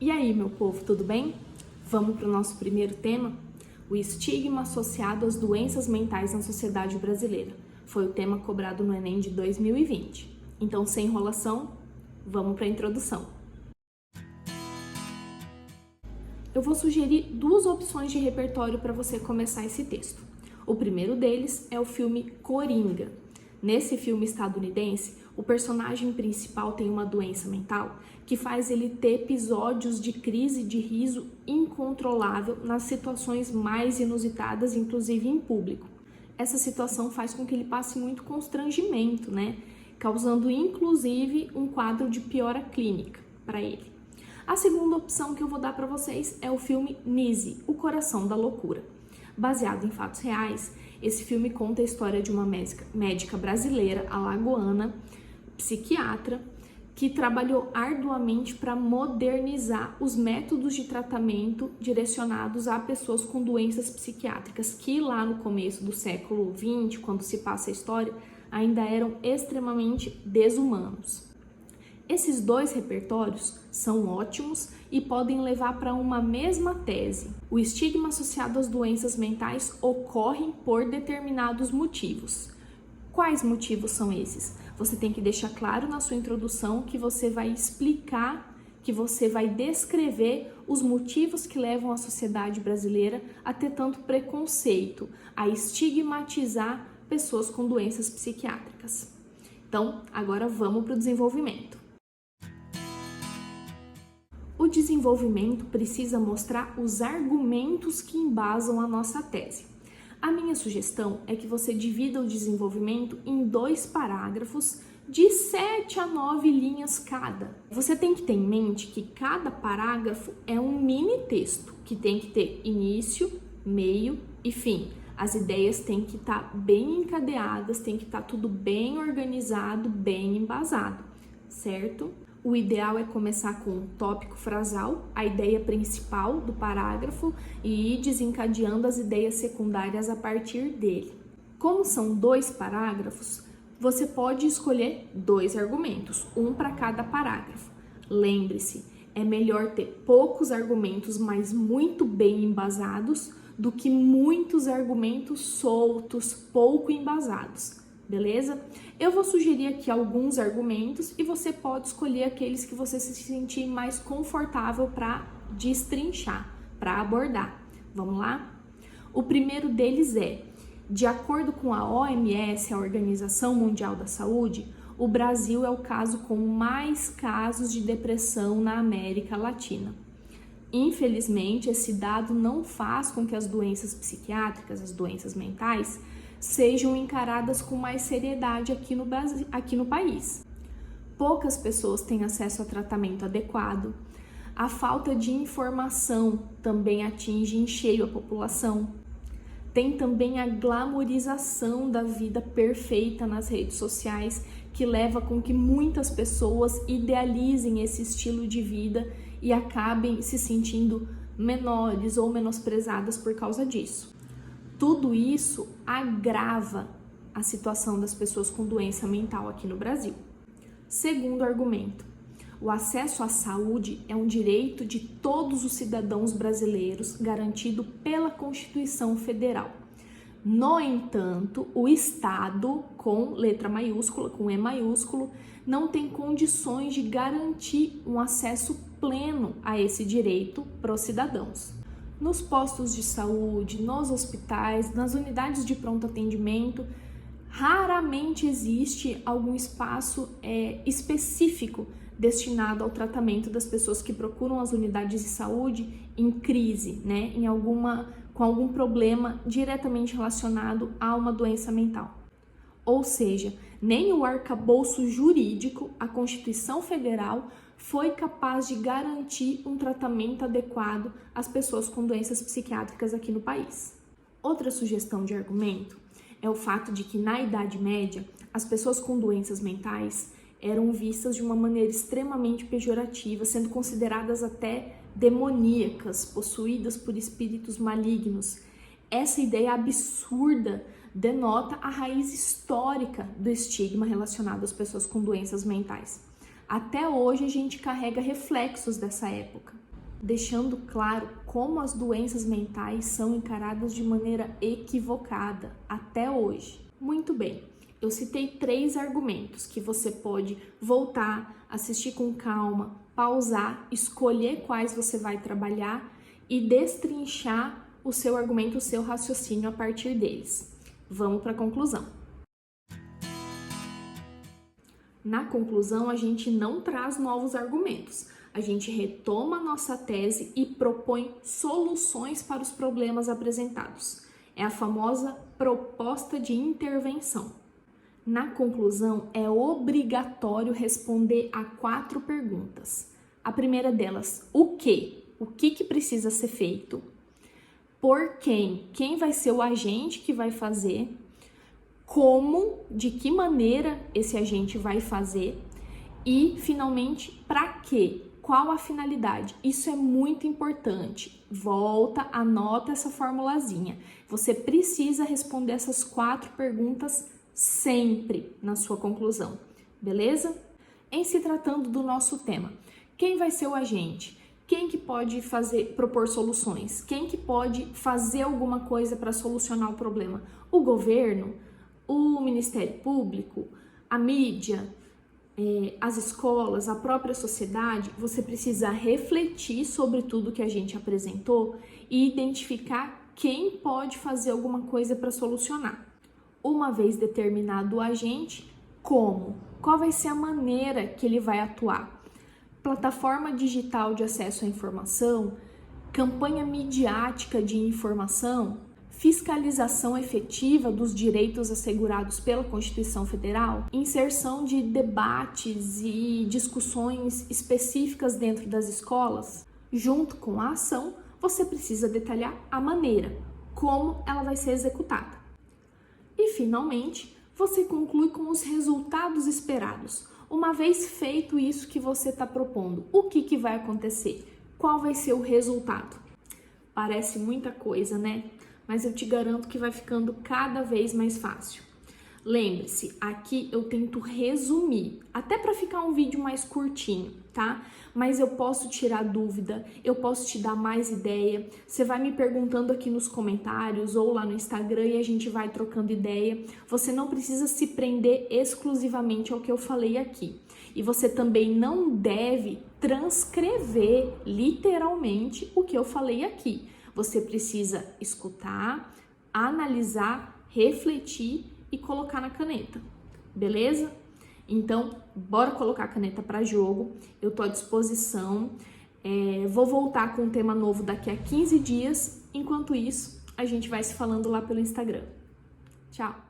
E aí, meu povo, tudo bem? Vamos para o nosso primeiro tema? O estigma associado às doenças mentais na sociedade brasileira. Foi o tema cobrado no Enem de 2020. Então, sem enrolação, vamos para a introdução. Eu vou sugerir duas opções de repertório para você começar esse texto. O primeiro deles é o filme Coringa. Nesse filme estadunidense, o personagem principal tem uma doença mental que faz ele ter episódios de crise de riso incontrolável nas situações mais inusitadas, inclusive em público. Essa situação faz com que ele passe muito constrangimento, causando inclusive um quadro de piora clínica para ele. A segunda opção que eu vou dar para vocês é o filme Nise, O Coração da Loucura. Baseado em fatos reais, esse filme conta a história de uma médica brasileira, alagoana, psiquiatra, que trabalhou arduamente para modernizar os métodos de tratamento direcionados a pessoas com doenças psiquiátricas, que lá no começo do século XX, quando se passa a história, ainda eram extremamente desumanos. Esses dois repertórios são ótimos e podem levar para uma mesma tese. O estigma associado às doenças mentais ocorre por determinados motivos. Quais motivos são esses? Você tem que deixar claro na sua introdução que você vai explicar, que você vai descrever os motivos que levam a sociedade brasileira a ter tanto preconceito, a estigmatizar pessoas com doenças psiquiátricas. Então, agora vamos para o desenvolvimento. O desenvolvimento precisa mostrar os argumentos que embasam a nossa tese. A minha sugestão é que você divida o desenvolvimento em 2 parágrafos de 7 a 9 linhas cada. Você tem que ter em mente que cada parágrafo é um mini texto, que tem que ter início, meio e fim. As ideias têm que estar bem encadeadas, tem que estar tudo bem organizado, bem embasado, certo? O ideal é começar com um tópico frasal, a ideia principal do parágrafo, e ir desencadeando as ideias secundárias a partir dele. Como são 2 parágrafos, você pode escolher 2 argumentos, um para cada parágrafo. Lembre-se, é melhor ter poucos argumentos, mas muito bem embasados, do que muitos argumentos soltos, pouco embasados. Beleza? Eu vou sugerir aqui alguns argumentos e você pode escolher aqueles que você se sentir mais confortável para destrinchar, para abordar. Vamos lá? O primeiro deles é: de acordo com a OMS, a Organização Mundial da Saúde, o Brasil é o caso com mais casos de depressão na América Latina. Infelizmente, esse dado não faz com que as doenças psiquiátricas, as doenças mentais, sejam encaradas com mais seriedade aqui no Brasil, aqui no país. Poucas pessoas têm acesso a tratamento adequado. A falta de informação também atinge em cheio a população. Tem também a glamorização da vida perfeita nas redes sociais, que leva com que muitas pessoas idealizem esse estilo de vida e acabem se sentindo menores ou menosprezadas por causa disso. Tudo isso agrava a situação das pessoas com doença mental aqui no Brasil. Segundo argumento, o acesso à saúde é um direito de todos os cidadãos brasileiros garantido pela Constituição Federal. No entanto, o Estado, com letra maiúscula, com E maiúsculo, não tem condições de garantir um acesso pleno a esse direito para os cidadãos. Nos postos de saúde, nos hospitais, nas unidades de pronto atendimento, raramente existe algum espaço específico destinado ao tratamento das pessoas que procuram as unidades de saúde em crise, com algum problema diretamente relacionado a uma doença mental. Ou seja, nem o arcabouço jurídico, a Constituição Federal, foi capaz de garantir um tratamento adequado às pessoas com doenças psiquiátricas aqui no país. Outra sugestão de argumento é o fato de que, na Idade Média, as pessoas com doenças mentais eram vistas de uma maneira extremamente pejorativa, sendo consideradas até demoníacas, possuídas por espíritos malignos. Essa ideia absurda denota a raiz histórica do estigma relacionado às pessoas com doenças mentais. Até hoje a gente carrega reflexos dessa época. deixando claro como as doenças mentais são encaradas de maneira equivocada até hoje. Muito bem, eu citei 3 argumentos que você pode voltar, assistir com calma, pausar, escolher quais você vai trabalhar e destrinchar o seu argumento, o seu raciocínio a partir deles. Vamos para a conclusão. Na conclusão, a gente não traz novos argumentos. A gente retoma a nossa tese e propõe soluções para os problemas apresentados. É a famosa proposta de intervenção. Na conclusão, é obrigatório responder a 4 perguntas. A primeira delas, o quê? O que precisa ser feito? Por quem? Quem vai ser o agente que vai fazer? Como, de que maneira esse agente vai fazer? E, finalmente, para quê? Qual a finalidade? Isso é muito importante. Volta, anota essa formulazinha. Você precisa responder essas 4 perguntas sempre na sua conclusão, beleza? Em se tratando do nosso tema, quem vai ser o agente? Quem que pode propor soluções? Quem que pode fazer alguma coisa para solucionar o problema? O governo? O Ministério Público? A mídia? As escolas? A própria sociedade? Você precisa refletir sobre tudo que a gente apresentou e identificar quem pode fazer alguma coisa para solucionar. Uma vez determinado o agente, como? Qual vai ser a maneira que ele vai atuar? Plataforma digital de acesso à informação, campanha midiática de informação, fiscalização efetiva dos direitos assegurados pela Constituição Federal, inserção de debates e discussões específicas dentro das escolas. Junto com a ação, você precisa detalhar a maneira, como ela vai ser executada. E, finalmente, você conclui com os resultados esperados. Uma vez feito isso que você está propondo, o que vai acontecer? Qual vai ser o resultado? Parece muita coisa, né? Mas eu te garanto que vai ficando cada vez mais fácil. Lembre-se, aqui eu tento resumir, até para ficar um vídeo mais curtinho, tá? Mas eu posso tirar dúvida, eu posso te dar mais ideia. Você vai me perguntando aqui nos comentários ou lá no Instagram e a gente vai trocando ideia. Você não precisa se prender exclusivamente ao que eu falei aqui. E você também não deve transcrever literalmente o que eu falei aqui. Você precisa escutar, analisar, refletir e colocar na caneta, beleza? Então, bora colocar a caneta para jogo, eu tô à disposição, vou voltar com um tema novo daqui a 15 dias, enquanto isso, a gente vai se falando lá pelo Instagram. Tchau!